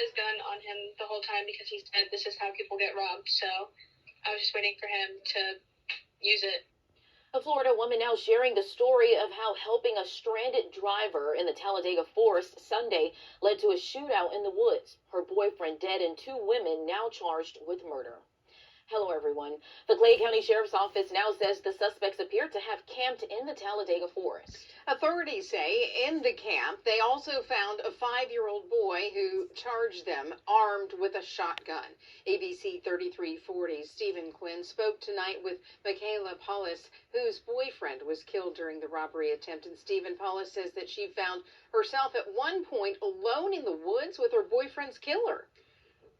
had his gun on him the whole time because he said this is how people get robbed. So I was just waiting for him to use it. A Florida woman now sharing the story of how helping a stranded driver in the Talladega forest Sunday led to a shootout in the woods. Her boyfriend dead and 2 women now charged with murder. Hello, everyone. The Clay County Sheriff's Office now says the suspects appear to have camped in the Talladega forest. Authorities say in the camp they also found a 5-year-old boy who charged them armed with a shotgun. ABC 3340's Stephen Quinn spoke tonight with Michaela Paulus, whose boyfriend was killed during the robbery attempt. And Stephen Paulus says that she found herself at one point alone in the woods with her boyfriend's killer.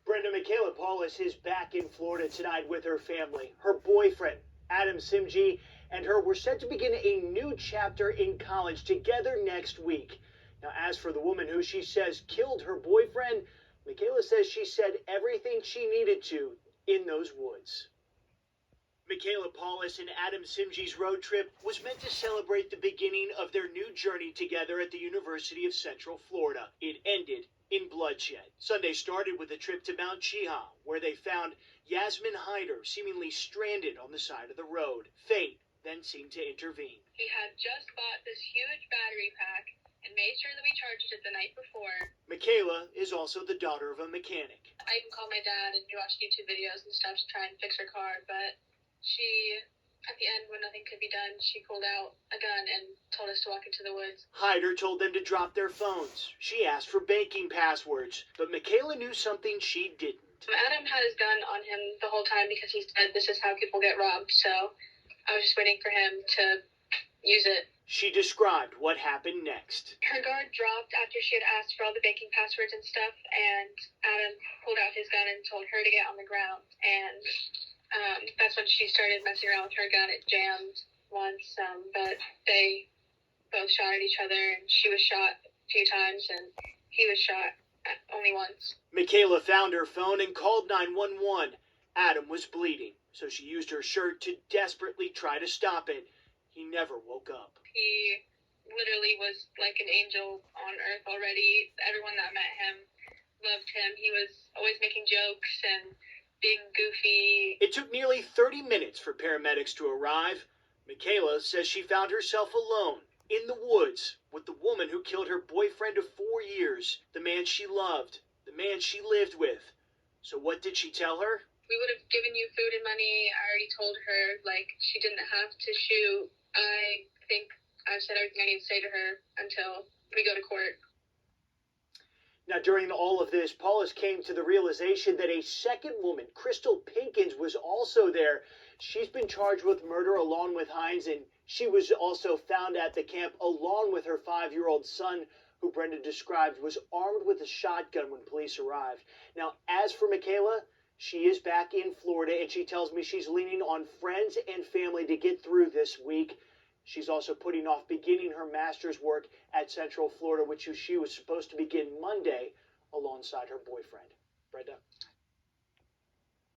Brenda, Michaela Paulus is back in Florida tonight with her family. Her boyfriend, Adam Simji, and her were set to begin a new chapter in college together next week. Now, as for the woman who she says killed her boyfriend, Michaela says she said everything she needed to in those woods. Michaela Paulus and Adam Simji's road trip was meant to celebrate the beginning of their new journey together at the University of Central Florida. It ended in bloodshed. Sunday started with a trip to Mount Cheeha, where they found Yasmin Hyder seemingly stranded on the side of the road. Fate then seemed to intervene. He had just bought this huge battery pack and made sure that we charged it the night before. Michaela is also the daughter of a mechanic. I even called my dad and we watched YouTube videos and stuff to try and fix her car, but she, at the end, when nothing could be done, she pulled out a gun and told us to walk into the woods. Hyder told them to drop their phones. She asked for banking passwords, but Michaela knew something she didn't. Adam had his gun on him the whole time because he said this is how people get robbed, so I was just waiting for him to use it. She described what happened next. Her guard dropped after she had asked for all the banking passwords and stuff, and Adam pulled out his gun and told her to get on the ground, and that's when she started messing around with her gun. It jammed once, but they both shot at each other, and she was shot a few times, and he was shot only once. Michaela found her phone and called 911. Adam was bleeding, so she used her shirt to desperately try to stop it. He never woke up. He literally was like an angel on earth already. Everyone that met him loved him. He was always making jokes and being goofy. It took nearly 30 minutes for paramedics to arrive. Michaela says she found herself alone in the woods with the woman who killed her boyfriend of 4 years, the man she loved, the man she lived with. So what did she tell her? We would have given you food and money. I already told her, she didn't have to shoot. I think I've said everything I need to say to her until we go to court. Now, during all of this, Paulus came to the realization that a second woman, Crystal Pinkins, was also there. She's been charged with murder along with Hines, and she was also found at the camp along with her 5-year-old son, who Brenda described was armed with a shotgun when police arrived. Now, as for Michaela, she is back in Florida, and she tells me she's leaning on friends and family to get through this week. She's also putting off beginning her master's work at Central Florida, which she was supposed to begin Monday alongside her boyfriend. Brenda?